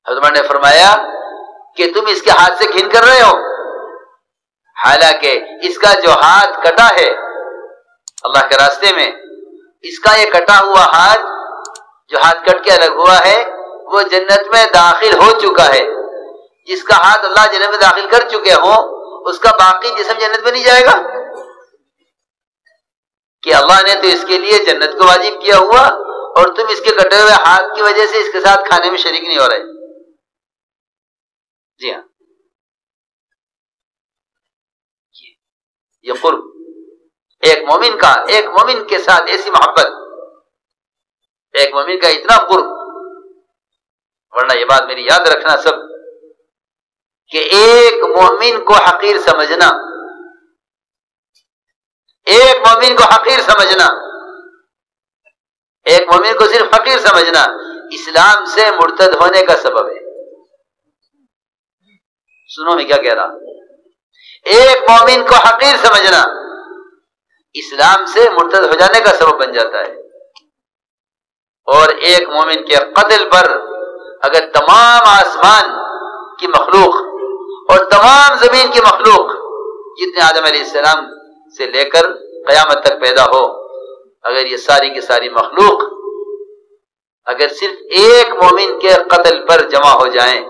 حضرت عمر نے فرمایا کہ تم اس کے ہاتھ سے گھن کر رہے ہو، حالانکہ اس کا جو ہاتھ کٹا ہے اللہ کے راستے میں، اس کا یہ کٹا ہوا ہاتھ جو ہاتھ کٹ کے الگ ہوا ہے وہ جنت میں داخل ہو چکا ہے. جس کا ہاتھ اللہ جنت میں داخل کر چکے ہوں اس کا باقی جسم جنت میں نہیں جائے گا؟ کہ اللہ نے تو اس کے لیے جنت کو واجب کیا ہوا اور تم اس کے کٹے ہوئے ہاتھ کی وجہ سے اس کے ساتھ کھانے میں شریک نہیں ہو رہے. جی ہاں، یہ قرب ایک مومن کا، ایک مومن کے ساتھ ایسی محبت، ایک مومن کا اتنا قرب. ورنہ یہ بات میری یاد رکھنا سب کہ ایک مومن کو حقیر سمجھنا، ایک مومن کو حقیر سمجھنا، ایک مومن کو صرف حقیر سمجھنا اسلام سے مرتد ہونے کا سبب ہے. سنو میں کیا کہہ رہا، ایک مومن کو حقیر سمجھنا اسلام سے مرتد ہو جانے کا سبب بن جاتا ہے. اور ایک مومن کے قتل پر اگر تمام آسمان کی مخلوق اور تمام زمین کی مخلوق جتنے آدم علیہ السلام سے لے کر قیامت تک پیدا ہو، اگر یہ ساری کی ساری مخلوق اگر صرف ایک مومن کے قتل پر جمع ہو جائیں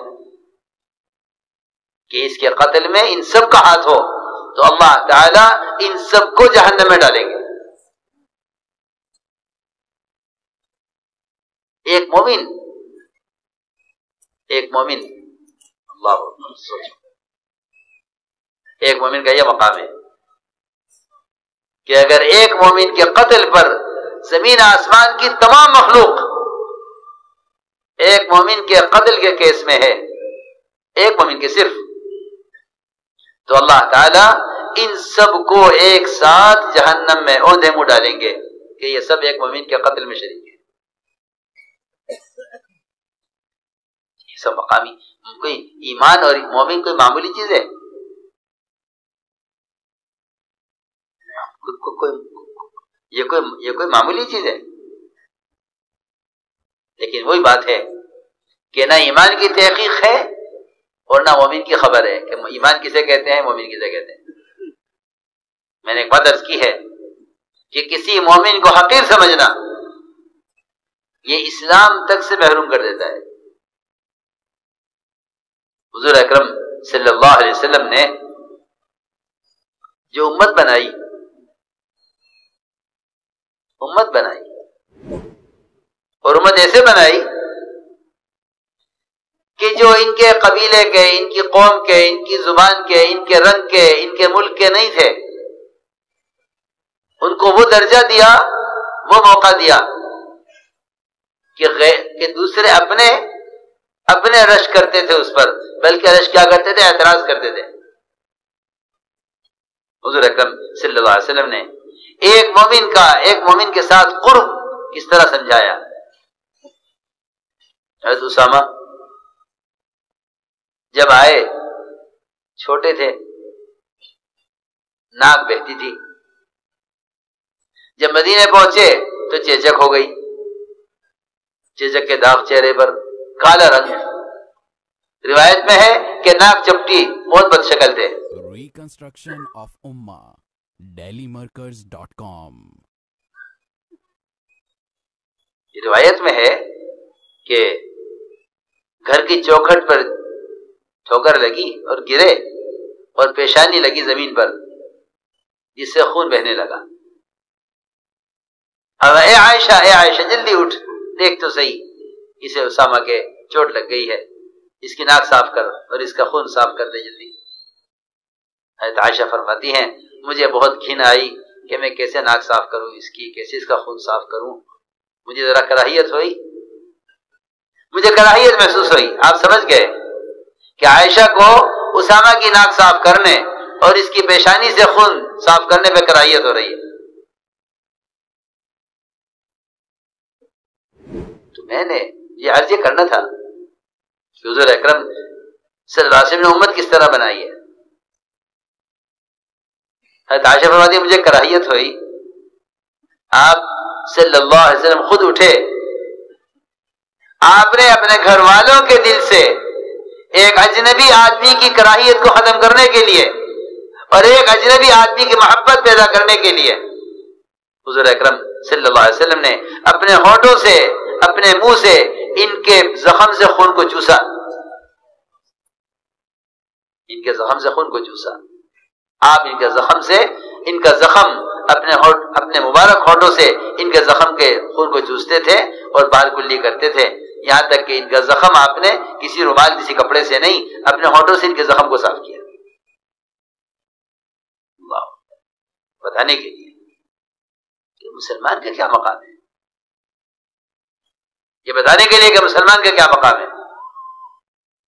کہ اس کے قتل میں ان سب کا ہاتھ ہو تو اللہ تعالی ان سب کو جہنم میں ڈالیں گے. ایک مومن اللہ سوچو، ایک مومن کا یہ مقام ہے کہ اگر ایک مومن کے قتل پر زمین آسمان کی تمام مخلوق ایک مومن کے قتل کے کیس میں ہے، ایک مومن کے صرف، تو اللہ تعالی ان سب کو ایک ساتھ جہنم میں اوندھے منہ ڈالیں گے کہ یہ سب ایک مومن کے قتل میں شریک ہے. یہ سب مقامی، کوئی ایمان اور مومن کوئی معمولی چیز ہے؟ یہ کوئی معمولی چیز ہے؟ لیکن وہی بات ہے کہ نہ ایمان کی تحقیق ہے اور نہ مومن کی خبر ہے کہ ایمان کسے کہتے ہیں، مومن کسے کہتے ہیں. میں نے ایک بات عرض کی ہے کہ کسی مومن کو حقیر سمجھنا یہ اسلام تک سے محروم کر دیتا ہے. حضور اکرم صلی اللہ علیہ وسلم نے جو امت بنائی اور امت ایسے بنائی کہ جو ان کے قبیلے کے، ان کی قوم کے، ان کی زبان کے، ان کے رنگ کے، ان کے ملک کے نہیں تھے، ان کو وہ درجہ دیا، وہ موقع دیا کہ دوسرے اپنے رش کرتے تھے اس پر، بلکہ رش کیا کرتے تھے؟ اعتراض کرتے تھے. حضور اکرم صلی اللہ علیہ وسلم نے ایک مومن کے ساتھ قرب کس طرح سمجھایا. حضرت اسامہ جب آئے چھوٹے تھے، ناک بہتی تھی، جب مدینے پہنچے تو چیچک ہو گئی، چیچک کے داغ چہرے پر، کالا رنگ. روایت میں ہے کہ ناک چپٹی، بہت بد شکل تھے. ریکنسٹرکشن آف امہ dailymarkers.com. روایت میں ہے کہ گھر کی چوکھٹ پر ٹھوکر لگی اور گرے اور پیشانی لگی زمین پر جس سے خون بہنے لگا. اب اے عائشہ جلدی اٹھ، دیکھ تو صحیح، اسے اسامہ کے چوٹ لگ گئی ہے، اس کی ناک صاف کر اور اس کا خون صاف کر دے جلدی. حضرت عائشہ فرماتی ہیں مجھے بہت گھن آئی کہ میں کیسے ناک صاف کروں اس کی، کیسے اس کا خون صاف کروں. مجھے ذرا کراہیت ہوئی، مجھے کراہیت محسوس ہوئی. آپ سمجھ گئے کہ عائشہ کو اسامہ کی ناک صاف کرنے اور اس کی پیشانی سے خون صاف کرنے پہ کراہیت ہو رہی ہے. تو میں نے یہ عرض کرنا تھا کہ حضور اکرم صلی اللہ علیہ وسلم نے امت کس طرح بنائی ہے. حضرت عائشہ فرماتی مجھے کراہیت ہوئی. آپ صلی اللہ علیہ وسلم خود اٹھے، آپ نے اپنے گھر والوں کے دل سے ایک اجنبی آدمی کی کراہیت کو ختم کرنے کے لیے اور ایک اجنبی آدمی کی محبت پیدا کرنے کے لیے حضور اکرم صلی اللہ علیہ وسلم نے اپنے ہونٹوں سے اپنے منہ سے ان کے زخم سے خون کو چوسا. ان کے زخم سے خون کو چوسا. آپ ان کا زخم اپنے مبارک ہونٹوں سے ان کے زخم کے خون کو چوستے تھے اور بال کلی کرتے تھے، یہاں تک کہ ان کا زخم آپ نے کسی رومال کسی کپڑے سے نہیں، اپنے ہونٹوں سے ان کے زخم کو صاف کیا. بتانے کے لیے کہ مسلمان کا کیا مقام ہے، یہ بتانے کے لیے کہ مسلمان کا کیا مقام ہے.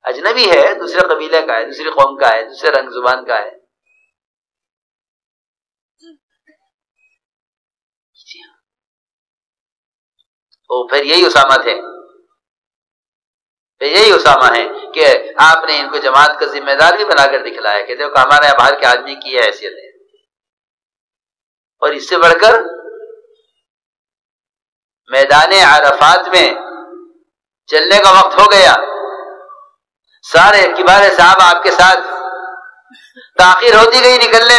اجنبی ہے، دوسرے قبیلے کا ہے، دوسری قوم کا ہے، دوسرے رنگ زبان کا ہے. پھر یہی اسامہ تھے، یہی اسامہ ہے کہ آپ نے ان کو جماعت کا ذمہ دار بھی بنا کر دکھلایا کہ دیکھو ہمارے یہاں باہر کے آدمی کی یہ حیثیت ہے. اور اس سے بڑھ کر میدان عرفات میں چلنے کا وقت ہو گیا، سارے کبار صحابہ آپ کے ساتھ، تاخیر ہوتی گئی نکلنے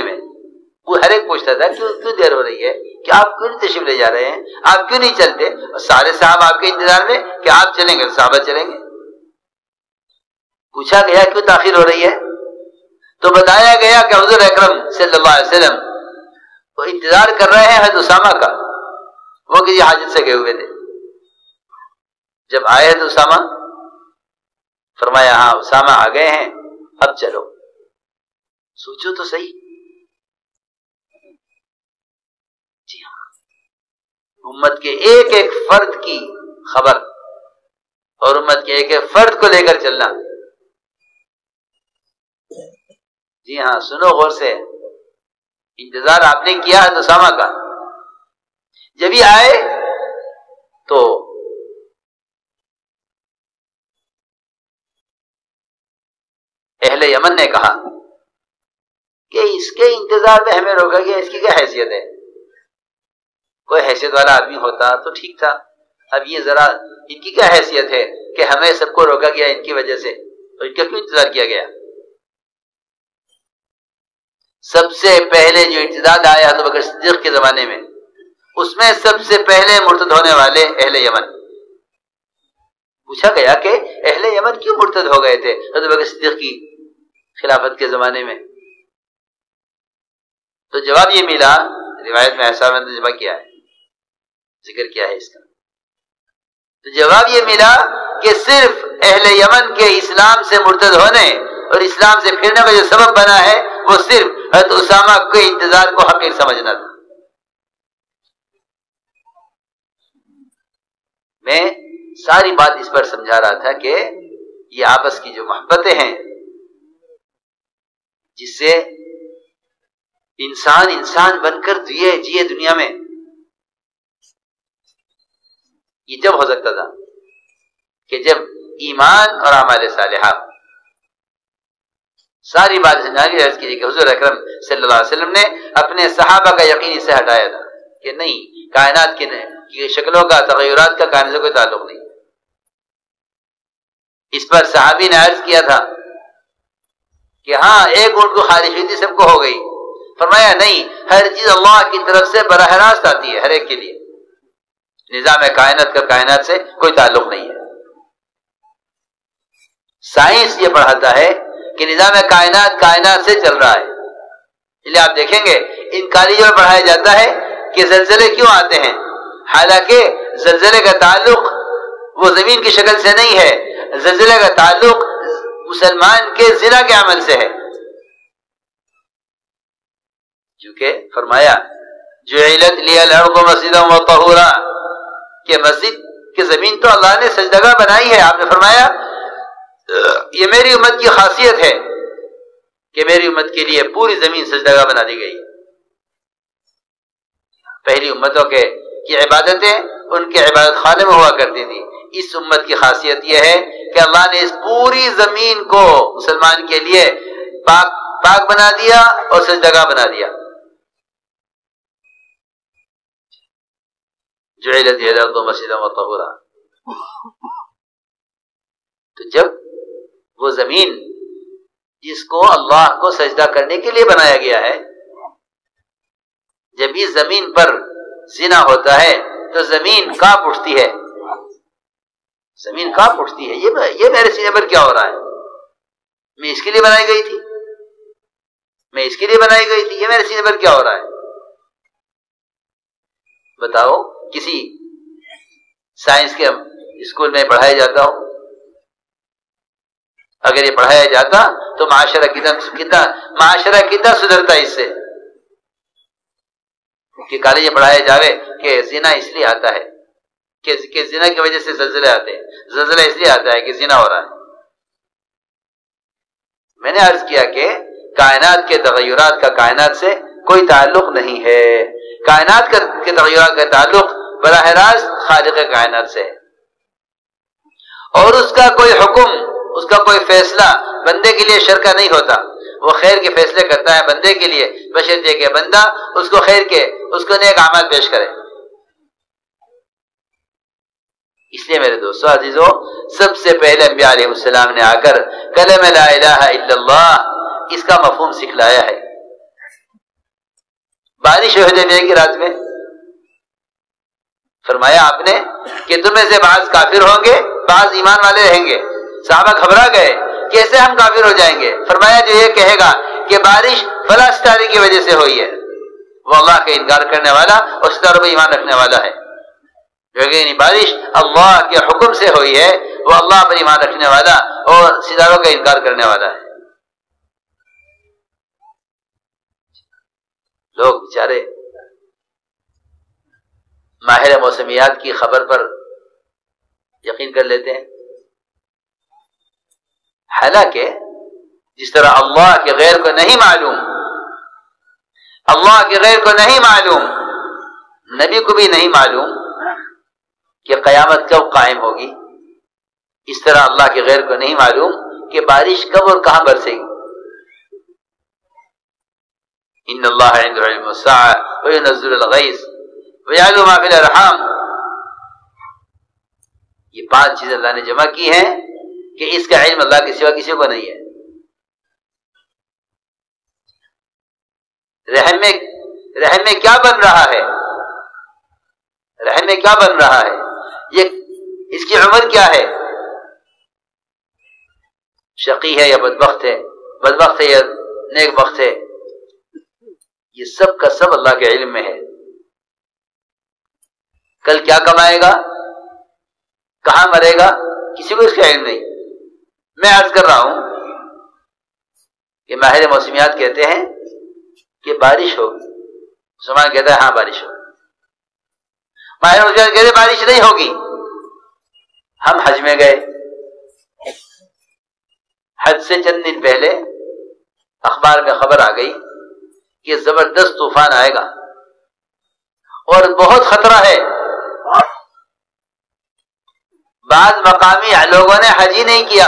میں. وہ ہر ایک پوچھتا تھا کیوں دیر ہو رہی ہے، کہ آپ کیوں نہیں تشریف لے جا رہے ہیں، آپ کیوں نہیں چلتے؟ اور سارے صحابہ آپ کے انتظار میں کہ آپ چلیں گے، صحابہ چلیں گے. پوچھا گیا کیوں تاخیر ہو رہی ہے، تو بتایا گیا کہ حضور اکرم صلی اللہ علیہ وسلم وہ انتظار کر رہے ہیں حضرت اسامہ کا، وہ کسی حاجت سے گئے ہوئے تھے. جب آئے حضرت اسامہ، فرمایا ہاں اسامہ آ گئے ہیں، اب چلو. سوچو تو صحیح. جی ہاں، امت کے ایک ایک فرد کی خبر اور امت کے ایک ایک فرد کو لے کر چلنا. جی ہاں، سنو غور سے، انتظار آپ نے کیا ہے اسامہ کا. جب ہی آئے تو اہل یمن نے کہا کہ اس کے انتظار میں ہمیں روکا گیا، اس کی کیا حیثیت ہے؟ کوئی حیثیت والا آدمی ہوتا تو ٹھیک تھا، اب یہ ذرا ان کی کیا حیثیت ہے کہ ہمیں سب کو روکا گیا ان کی وجہ سے، تو ان کا کیوں انتظار کیا گیا؟ سب سے پہلے جو ارتداد آیا ابو بکر صدیق کے زمانے میں، اس میں سب سے پہلے مرتد ہونے والے اہل یمن. پوچھا گیا کہ اہل یمن کیوں مرتد ہو گئے تھے ابو بکر صدیق کی خلافت کے زمانے میں؟ تو جواب یہ ملا، روایت میں ایسا میں نے جمع کیا ہے، ذکر کیا ہے اس کا. تو جواب یہ ملا کہ صرف اہل یمن کے اسلام سے مرتد ہونے اور اسلام سے پھرنے کا جو سبب بنا ہے وہ صرف حضرت اسامہ کے انتظار کو حقیر سمجھنا تھا. میں ساری بات اس پر سمجھا رہا تھا کہ یہ آپس کی جو محبتیں ہیں جس سے انسان بن کر جیے دنیا میں، یہ جب ہو سکتا تھا کہ جب ایمان اور اعمال صالحہ. ساری بات سمجھانے عرض کی کہ حضور اکرم صلی اللہ علیہ وسلم نے اپنے صحابہ کا یقین سے ہٹایا تھا کہ نہیں، کائنات کی شکلوں کا، تغیرات کا کائنات سے کوئی تعلق نہیں. اس پر صحابی نے عرض کیا تھا کہ ہاں ایک اونٹ کو خارج ہوئی تھی، سب کو ہو گئی. فرمایا نہیں، ہر چیز اللہ کی طرف سے براہ راست آتی ہے ہر ایک کے لیے. نظام کائنات کا کائنات سے کوئی تعلق نہیں ہے. سائنس یہ پڑھاتا ہے کہ نظام کائنات سے چل رہا ہے. اس لیے آپ دیکھیں گے ان کالجوں میں پڑھایا جاتا ہے کہ زلزلے کیوں آتے ہیں، حالانکہ زلزلے کا تعلق وہ زمین کی شکل سے نہیں ہے، زلزلے کا تعلق مسلمان کے زنا کے عمل سے ہے. کیونکہ فرمایا جعلت لی الارض مسجدا وطہورا، کہ مسجد کی زمین تو اللہ نے سجدگاہ بنائی ہے. آپ نے فرمایا یہ میری امت کی خاصیت ہے کہ میری امت کے لیے پوری زمین سجدگاہ بنا دی گئی. پہلی امتوں کی عبادتیں ان کے عبادت خانے میں ہوا کرتی تھی. اس امت کی خاصیت یہ ہے کہ اللہ نے اس پوری زمین کو مسلمان کے لیے پاک بنا دیا اور سجدگاہ بنا دیا. جعلت الارض مسجدا وطہورا. تو جب وہ زمین جس کو اللہ کو سجدہ کرنے کے لیے بنایا گیا ہے، جب اس زمین پر زنا ہوتا ہے تو زمین کانپ اٹھتی ہے. زمین کانپ اٹھتی ہے، یہ میرے سینے پر کیا ہو رہا ہے؟ میں اس کے لیے بنائی گئی تھی، میں اس کے لیے بنائی گئی تھی، یہ میرے سینے پر کیا ہو رہا ہے؟ بتاؤ، کسی سائنس کے اسکول میں پڑھایا جاتا ہو، اگر یہ پڑھایا جاتا تو معاشرہ کتنا سدھرتا اس سے کہ کالج میں پڑھایا جاوے کہ زنا اس لیے آتا ہے کہ زنا کی وجہ سے زلزلے آتے ہیں، زلزلہ اس لیے آتا ہے کہ زنا ہو رہا ہے. میں نے عرض کیا کہ کائنات کے تغیرات کا کائنات سے کوئی تعلق نہیں ہے. کائنات کے تغیرات کا تعلق براہ راست خالق کائنات سے ہے، اور اس کا کوئی حکم، اس کا کوئی فیصلہ بندے کے لیے شر کا نہیں ہوتا. وہ خیر کے فیصلے کرتا ہے بندے کے لیے، بشرطے کہ بندہ اس کو خیر کے، اس کو نیک اعمال پیش کرے. اس لیے میرے دوستو عزیزو، سب سے پہلے انبیاء علیہ السلام نے آ کر کلمہ لا الہ الا اللہ اس کا مفہوم سکھلایا ہے. بارش حدیبیہ کی رات میں فرمایا آپ نے کہ تم میں سے بعض کافر ہوں گے، بعض ایمان والے رہیں گے. صحابہ گھبرا گئے، کیسے ہم کافر ہو جائیں گے؟ فرمایا جو یہ کہے گا کہ بارش فلاں ستارے کی وجہ سے ہوئی ہے، وہ اللہ کا انکار کرنے والا اور ستاروں پر ایمان رکھنے والا ہے. یعنی بارش اللہ کے حکم سے ہوئی ہے، وہ اللہ پر ایمان رکھنے والا اور ستاروں کا انکار کرنے والا ہے. لوگ بیچارے ماہر موسمیات کی خبر پر یقین کر لیتے ہیں، حالانکہ جس طرح اللہ کے غیر کو نہیں معلوم، اللہ کے غیر کو نہیں معلوم، نبی کو بھی نہیں معلوم کہ قیامت کب قائم ہوگی، اس طرح اللہ کے غیر کو نہیں معلوم کہ بارش کب اور کہاں برسے گی. ان اللہ عنده علم الساعة وينزل الغیث ويعلم ما في الارحام. یہ 5 چیزیں اللہ نے جمع کی ہیں کہ اس کا علم اللہ کے سوا کسی کو نہیں ہے. رحم میں کیا بن رہا ہے، رحم میں کیا بن رہا ہے، یہ اس کی عمر کیا ہے، شقی ہے یا بدبخت ہے، بدبخت ہے یا نیک بخت ہے، یہ سب کا سب اللہ کے علم میں ہے. کل کیا کمائے گا، کہاں مرے گا، کسی کو اس کا علم نہیں. میں عرض کر رہا ہوں کہ ماہر موسمیات کہتے ہیں کہ بارش ہوگی، مسلمان کہتا ہے ہاں بارش ہوگی. ماہر موسمیات کہتے ہیں بارش نہیں ہوگی. ہم حج میں گئے، حج سے چند دن پہلے اخبار میں خبر آ گئی کہ زبردست طوفان آئے گا اور بہت خطرہ ہے. بعض مقامی لوگوں نے حج ہی نہیں کیا،